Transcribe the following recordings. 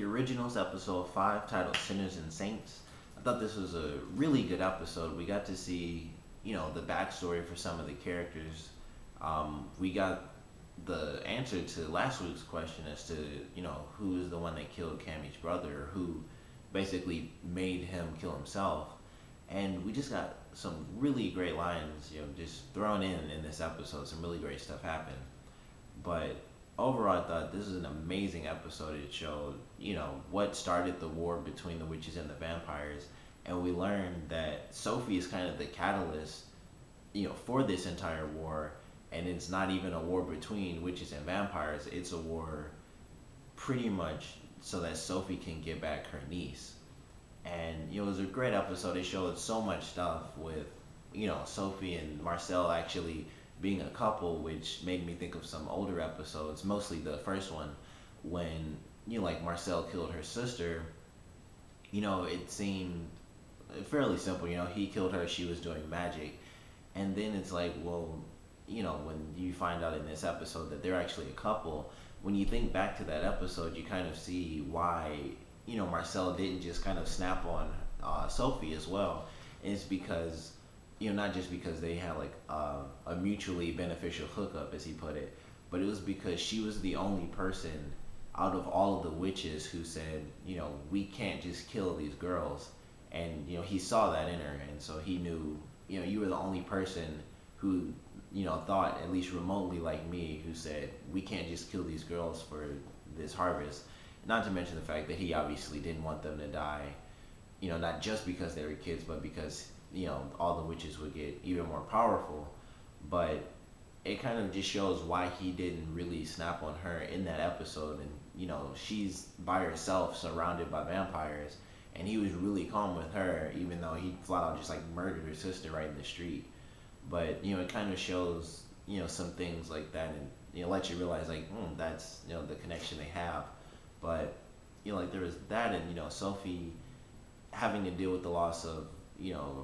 The Originals, episode 5, titled Sinners and Saints. I thought this was a really good episode. We got to see, the backstory for some of the characters. We got the answer to last week's question as to, who is the one that killed Cammy's brother, or who basically made him kill himself. And we just got some really great lines, just thrown in this episode. Some really great stuff happened. But overall, I thought this was an amazing episode. It showed, what started the war between the witches and the vampires. And we learned that Sophie is kind of the catalyst, for this entire war. And it's not even a war between witches and vampires. It's a war pretty much so that Sophie can get back her niece. And it was a great episode. It showed so much stuff with, Sophie and Marcel actually being a couple, which made me think of some older episodes, mostly the first one, when, like Marcel killed her sister. It seemed fairly simple. He killed her, she was doing magic. And then it's like, well, when you find out in this episode that they're actually a couple, when you think back to that episode, you kind of see why, Marcel didn't just kind of snap on Sophie as well. And it's because, not just because they had like a mutually beneficial hookup, as he put it, but it was because she was the only person out of all of the witches who said, we can't just kill these girls. And, he saw that in her. And so he knew, you were the only person who, thought at least remotely like me, who said, we can't just kill these girls for this harvest. Not to mention the fact that he obviously didn't want them to die, not just because they were kids, but because, all the witches would get even more powerful. But it kind of just shows why he didn't really snap on her in that episode. And, she's by herself, surrounded by vampires. And he was really calm with her, even though he flat out just like murdered her sister right in the street. But, it kind of shows, some things like that, and, lets you realize like, that's, the connection they have. But, like there was that, and, Sophie having to deal with the loss of,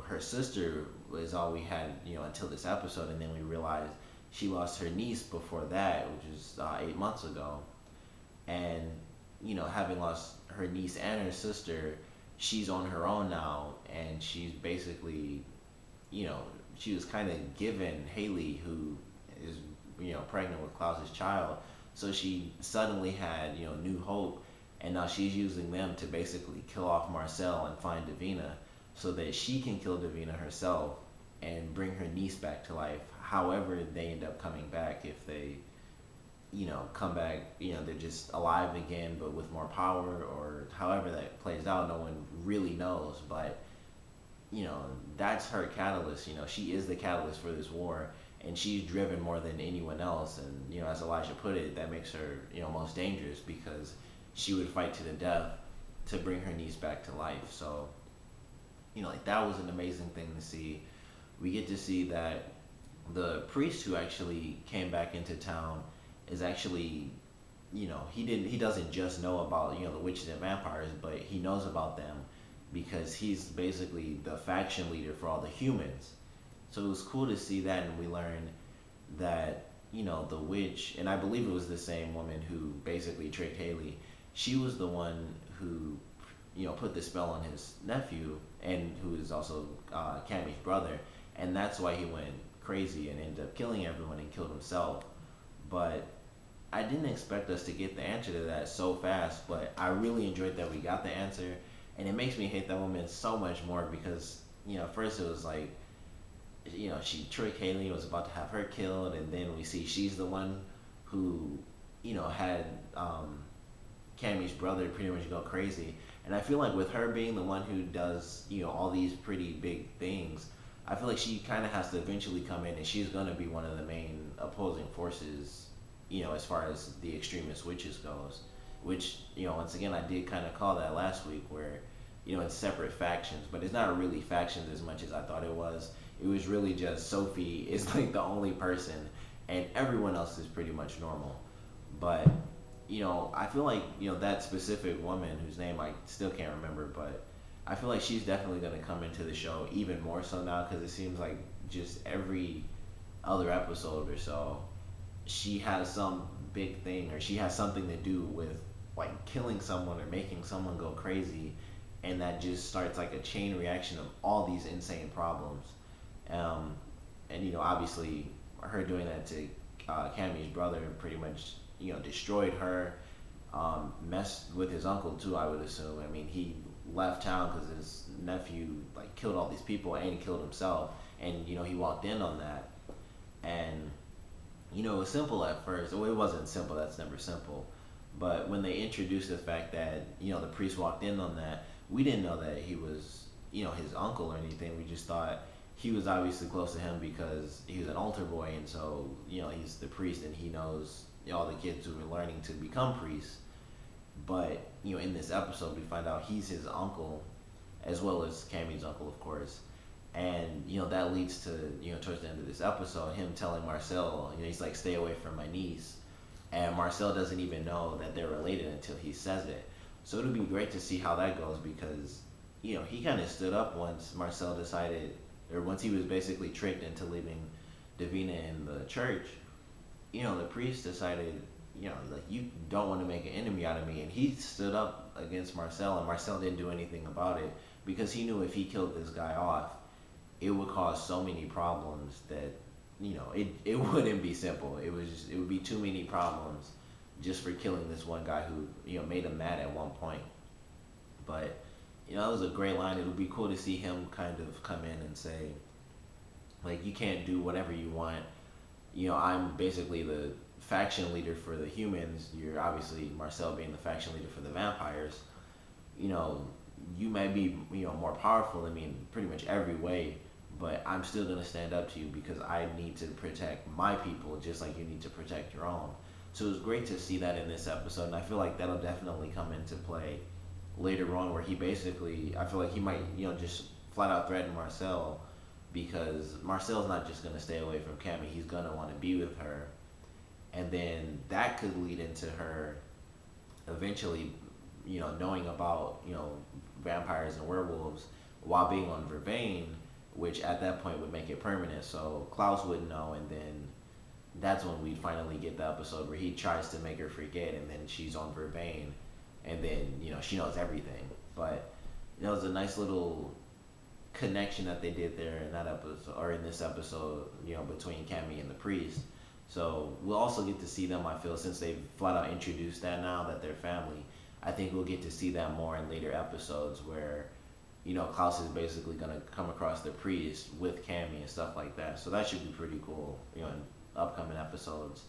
her sister was all we had, until this episode. And then we realized she lost her niece before that, which was 8 months ago. And, having lost her niece and her sister, she's on her own now. And she's basically, she was kind of given Haley, who is, pregnant with Klaus's child. So she suddenly had, new hope. And now she's using them to basically kill off Marcel and find Davina, so that she can kill Davina herself and bring her niece back to life. However they end up coming back, if they, come back, they're just alive again, but with more power, or however that plays out, no one really knows. But, that's her catalyst. She is the catalyst for this war, and she's driven more than anyone else. And, as Elijah put it, that makes her, most dangerous, because she would fight to the death to bring her niece back to life. So, like that was an amazing thing to see. We get to see that the priest who actually came back into town is actually, he doesn't just know about, the witches and vampires, but he knows about them because he's basically the faction leader for all the humans. So it was cool to see that. And we learned that, the witch, and I believe it was the same woman who basically tricked Haley, she was the one who, put the spell on his nephew, and who is also Cammy's brother. And that's why he went crazy and ended up killing everyone and killed himself. But I didn't expect us to get the answer to that so fast, but I really enjoyed that we got the answer. And it makes me hate that woman so much more because, first it was like, she tricked Haley and was about to have her killed, and then we see she's the one who, had Cammy's brother pretty much go crazy. And I feel like with her being the one who does, all these pretty big things, I feel like she kind of has to eventually come in, and she's going to be one of the main opposing forces, as far as the extremist witches goes. Which, once again, I did kind of call that last week, where, it's separate factions, but it's not really factions as much as I thought it was. It was really just Sophie is like the only person, and everyone else is pretty much normal. But, I feel like, that specific woman, whose name I still can't remember, but I feel like she's definitely going to come into the show even more so now, because it seems like just every other episode or so, she has some big thing, or she has something to do with like killing someone or making someone go crazy, and that just starts like a chain reaction of all these insane problems. Um, and obviously, her doing that to Cammy's brother pretty much destroyed her. Messed with his uncle too, I would assume. I mean, he left town because his nephew like killed all these people and he killed himself, and he walked in on that, and it was simple at first. Well, it wasn't simple. That's never simple. But when they introduced the fact that the priest walked in on that, we didn't know that he was his uncle or anything. We just thought he was obviously close to him because he was an altar boy, and so he's the priest and he knows all the kids who were learning to become priests. But in this episode, we find out he's his uncle, as well as Cammy's uncle, of course. And that leads to towards the end of this episode, him telling Marcel, he's like, "Stay away from my niece," and Marcel doesn't even know that they're related until he says it. So it'll be great to see how that goes because he kind of stood up once Marcel decided, or once he was basically tricked into leaving Davina in the church. The priest decided, like, you don't want to make an enemy out of me, and he stood up against Marcel, and Marcel didn't do anything about it because he knew if he killed this guy off, it would cause so many problems that it wouldn't be simple. It would be too many problems just for killing this one guy who made him mad at one point. But that was a great line. It would be cool to see him kind of come in and say, like, you can't do whatever you want. I'm basically the faction leader for the humans. You're obviously Marcel being the faction leader for the vampires. You know, you may be more powerful than me in pretty much every way, but I'm still gonna stand up to you because I need to protect my people just like you need to protect your own. So it was great to see that in this episode, and I feel like that'll definitely come into play later on, where he basically, I feel like he might just flat out threaten Marcel because Marcel's not just gonna stay away from Cammy; he's gonna want to be with her, and then that could lead into her eventually, knowing about vampires and werewolves while being on Vervain, which at that point would make it permanent. So Klaus wouldn't know, and then that's when we finally get the episode where he tries to make her forget, and then she's on Vervain, and then she knows everything. But it was a nice little connection that they did there in that episode, or in this episode, between Cammy and the priest. So we'll also get to see them, I feel, since they've flat out introduced that now that they're family. I think we'll get to see that more in later episodes where, Klaus is basically gonna come across the priest with Cammy and stuff like that. So that should be pretty cool, in upcoming episodes.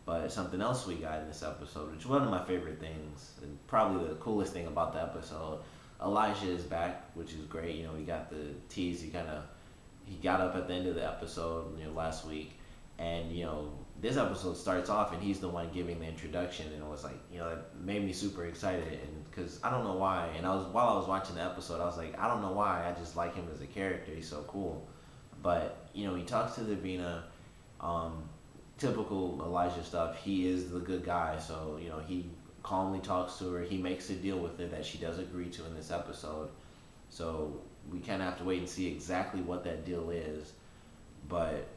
But something else we got in this episode, which is one of my favorite things, and probably the coolest thing about the episode, Elijah is back, which is great. We got the tease. He got up at the end of the episode, last week, and this episode starts off and he's the one giving the introduction, and it was like, it made me super excited, and because I don't know why, and while I was watching the episode, I was like, I don't know why, I just like him as a character. He's so cool. But he talks to Davina, typical Elijah stuff. He is the good guy, so he calmly talks to her. He makes a deal with her that she does agree to in this episode. So we kind of have to wait and see exactly what that deal is. But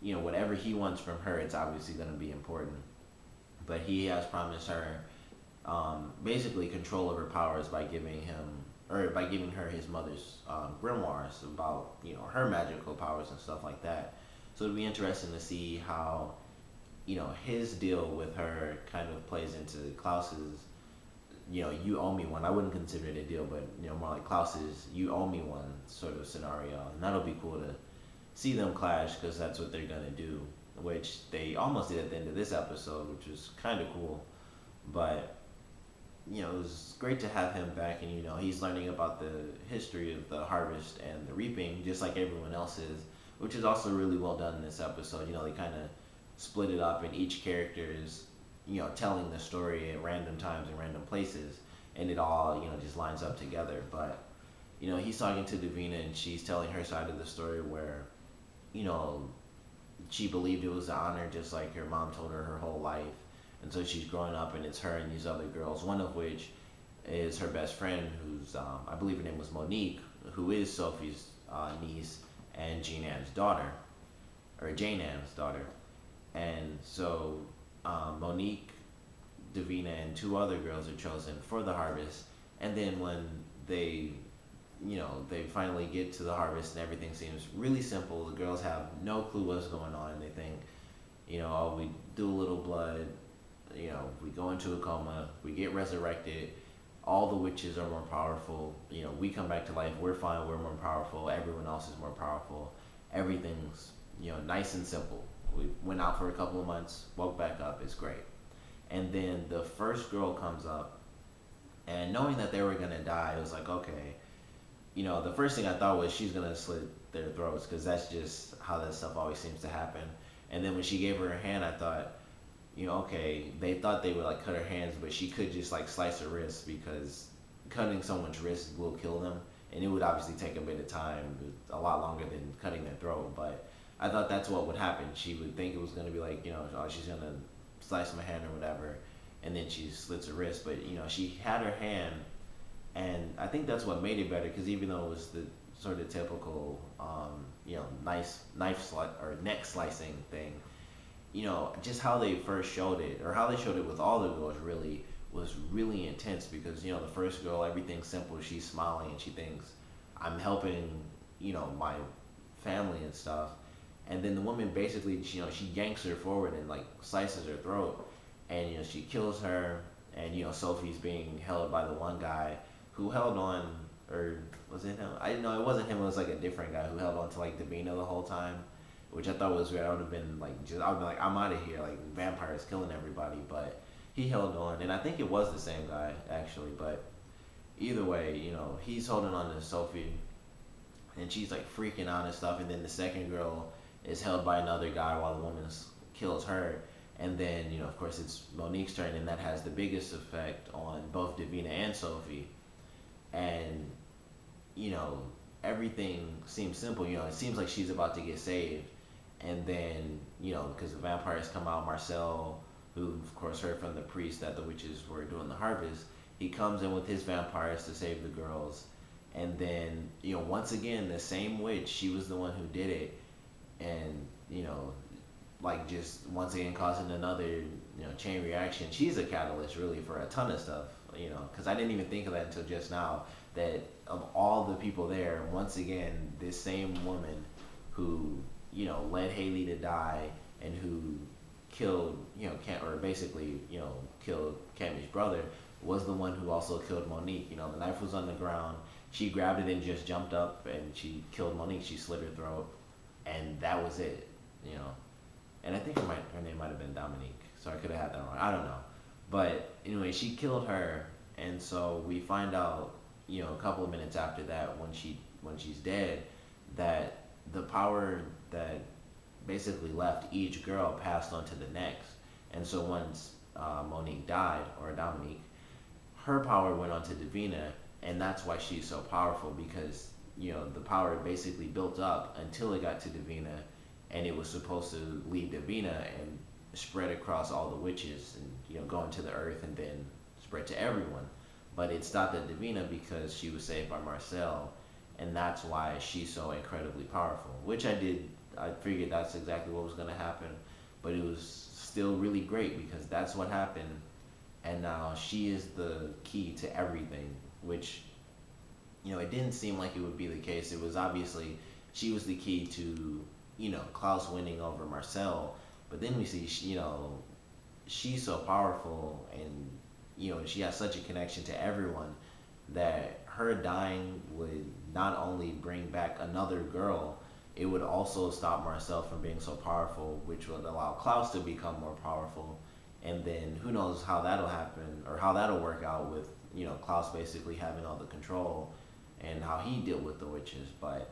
whatever he wants from her, it's obviously going to be important. But he has promised her basically control of her powers by giving her his mother's grimoires about her magical powers and stuff like that. So it'd be interesting to see how his deal with her kind of plays into Klaus's, you owe me one. I wouldn't consider it a deal, but more like Klaus's you owe me one sort of scenario, and that'll be cool to see them clash because that's what they're gonna do, which they almost did at the end of this episode, which was kind of cool. But it was great to have him back, and he's learning about the history of the harvest and the reaping just like everyone else is, which is also really well done in this episode. They kind of split it up, and each character is telling the story at random times and random places, and it all just lines up together. But he's talking to Davina, and she's telling her side of the story where she believed it was an honor just like her mom told her whole life, and so she's growing up, and it's her and these other girls, one of which is her best friend, who's I believe her name was Monique, who is Sophie's niece and Jane Ann's daughter. And so Monique Davina and two other girls are chosen for the harvest. And then when they, they finally get to the harvest and everything seems really simple, the girls have no clue what's going on. They think, oh, we do a little blood, we go into a coma, we get resurrected. All the witches are more powerful. We come back to life. We're fine. We're more powerful. Everyone else is more powerful. Everything's nice and simple. We went out for a couple of months, woke back up. It's great. And then the first girl comes up, and knowing that they were gonna die, it was like, okay. The first thing I thought was she's gonna slit their throats because that's just how that stuff always seems to happen. And then when she gave her hand, I thought, okay, they thought they would like cut her hands, but she could just like slice her wrists because cutting someone's wrist will kill them, and it would obviously take a bit of time, a lot longer than cutting their throat. But I thought that's what would happen. She would think it was gonna be like, oh, she's gonna slice my hand or whatever, and then she slits her wrist. But she had her hand, and I think that's what made it better because even though it was the sort of typical, nice or neck slicing thing, just how they first showed it, or how they showed it with all the girls, really was really intense because the first girl, everything's simple. She's smiling and she thinks, I'm helping, my family and stuff. And then the woman basically, she yanks her forward and like slices her throat, and she kills her. And Sophie's being held by the one guy who held on, or was it him? I know it wasn't him. It was like a different guy who held on to like Davina the whole time, which I thought was weird. I would have been like, I would have been like, I'm out of here, like vampires killing everybody. But he held on, and I think it was the same guy actually. But either way, he's holding on to Sophie, and she's like freaking out and stuff. And then the second girl is held by another guy while the woman kills her. And then, of course, it's Monique's turn, and that has the biggest effect on both Davina and Sophie. And, everything seems simple. It seems like she's about to get saved. And then, because the vampires come out, Marcel, who, of course, heard from the priest that the witches were doing the harvest, he comes in with his vampires to save the girls. And then, once again, the same witch, she was the one who did it. And, like just once again causing another chain reaction. She's a catalyst really for a ton of stuff, because I didn't even think of that until just now, that of all the people there, once again this same woman who led Haley to die and who killed or basically killed Cammy's brother was the one who also killed Monique. The knife was on the ground, she grabbed it and just jumped up and she killed Monique. She slit her throat, and that was it. And I think her name might have been Dominique, so I could have had that wrong. I don't know. But anyway, she killed her, and so we find out, a couple of minutes after that, when she's dead, that the power that basically left each girl passed on to the next. And so once Monique died, or Dominique, her power went on to Davina, and that's why she's so powerful, because the power basically built up until it got to Davina, and it was supposed to leave Davina and spread across all the witches and go into the earth and then spread to everyone. But it stopped at Davina because she was saved by Marcel, and that's why she's so incredibly powerful. Which I figured that's exactly what was going to happen, but it was still really great because that's what happened, and now she is the key to everything. Which it didn't seem like it would be the case. It was obviously she was the key to Klaus winning over Marcel, but then we see she's so powerful, and she has such a connection to everyone that her dying would not only bring back another girl, it would also stop Marcel from being so powerful, which would allow Klaus to become more powerful. And then who knows how that'll happen, or how that'll work out with Klaus basically having all the control and how he dealt with the witches. But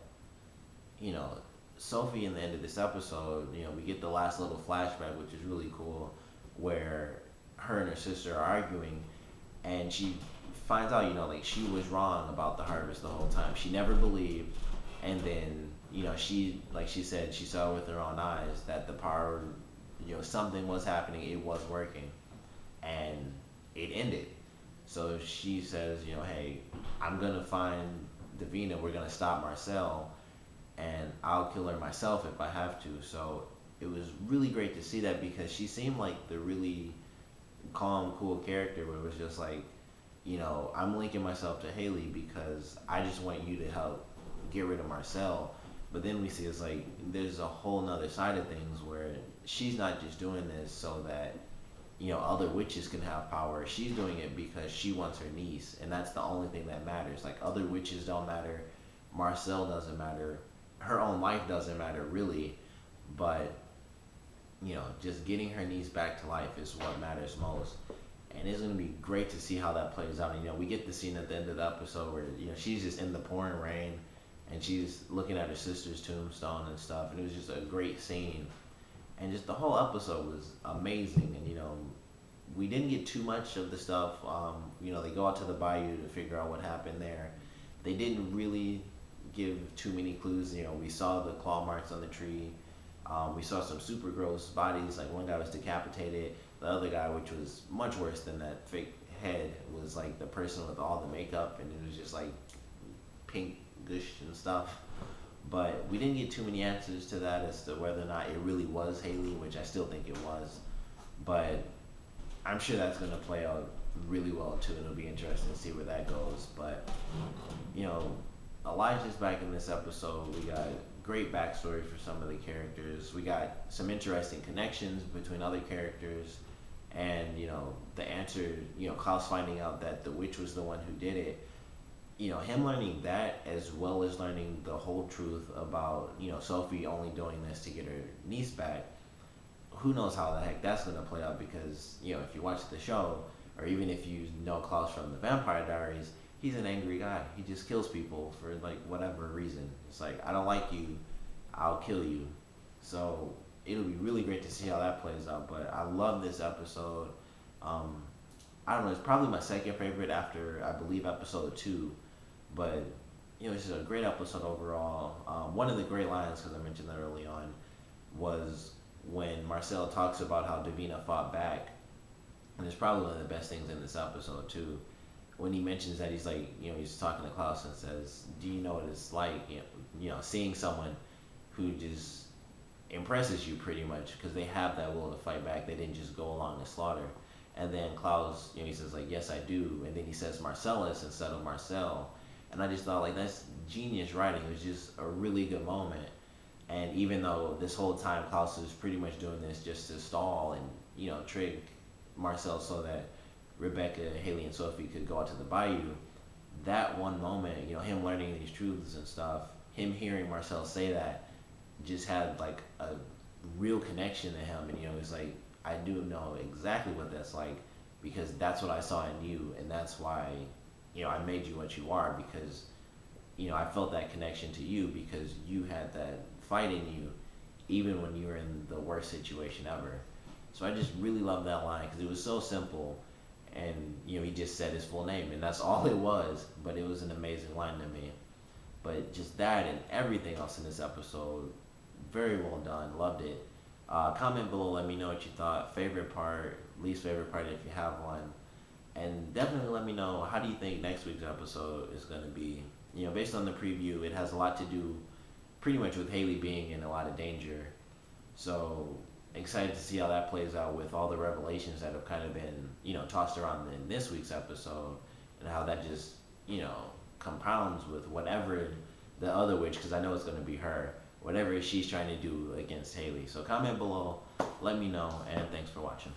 Sophie, in the end of this episode, we get the last little flashback, which is really cool, where her and her sister are arguing, and she finds out, like she was wrong about the harvest the whole time. She never believed, and then, she, like she said, she saw with her own eyes that the power, something was happening, it was working, and it ended. So she says, hey, I'm gonna find Davina, we're gonna stop Marcel, and I'll kill her myself if I have to. So it was really great to see that, because she seemed like the really calm, cool character, where it was just like, I'm linking myself to Haley because I just want you to help get rid of Marcel. But then we see it's like there's a whole nother side of things where she's not just doing this so that other witches can have power. She's doing it because she wants her niece, and that's the only thing that matters. Like other witches don't matter, Marcel doesn't matter, her own life doesn't matter really, but just getting her niece back to life is what matters most. And it's gonna be great to see how that plays out. And, we get the scene at the end of the episode where she's just in the pouring rain, and she's looking at her sister's tombstone and stuff, and it was just a great scene. And just the whole episode was amazing. And we didn't get too much of the stuff. They go out to the bayou to figure out what happened there. They didn't really give too many clues. We saw the claw marks on the tree. We saw some super gross bodies. Like one guy was decapitated. The other guy, which was much worse than that fake head, was like the person with all the makeup, and it was just like pink gush and stuff. But we didn't get too many answers to that as to whether or not it really was Haley, which I still think it was. But I'm sure that's going to play out really well too, and it'll be interesting to see where that goes. But you know, Elijah's back in this episode. We got great backstory for some of the characters. We got some interesting connections between other characters, and the answer. Klaus finding out that the witch was the one who did it. Him learning that as well as learning the whole truth about Sophie only doing this to get her niece back. Who knows how the heck that's gonna play out, because if you watch the show, or even if you know Klaus from the Vampire Diaries, he's an angry guy. He just kills people for like whatever reason. It's like, I don't like you, I'll kill you. So it'll be really great to see how that plays out. But I love this episode. I don't know, it's probably my second favorite after I believe episode 2. But it's just a great episode overall. One of the great lines, because I mentioned that early on, was when Marcel talks about how Davina fought back, and it's probably one of the best things in this episode too. When he mentions that, he's like, he's talking to Klaus and says, "Do you know what it's like, seeing someone who just impresses you pretty much because they have that will to fight back. They didn't just go along to slaughter." And then Klaus, he says like, "Yes, I do." And then he says Marcellus instead of Marcel. And I just thought like that's genius writing. It was just a really good moment. And even though this whole time Klaus was pretty much doing this just to stall and trick Marcel so that Rebecca, Haley, and Sophie could go out to the bayou, that one moment, him learning these truths and stuff, him hearing Marcel say that, just had like a real connection to him. And he's like, I do know exactly what that's like, because that's what I saw in you, and that's why I made you what you are, because I felt that connection to you because you had that fight in you even when you were in the worst situation ever. So I just really love that line because it was so simple, and he just said his full name, and that's all it was, but it was an amazing line to me. But just that and everything else in this episode, very well done, loved it. Comment below, let me know what you thought, favorite part, least favorite part if you have one. And definitely let me know, how do you think next week's episode is going to be? Based on the preview, it has a lot to do pretty much with Haley being in a lot of danger. So excited to see how that plays out with all the revelations that have kind of been, tossed around in this week's episode, and how that just, compounds with whatever the other witch, because I know it's going to be her, whatever she's trying to do against Haley. So comment below, let me know, and thanks for watching.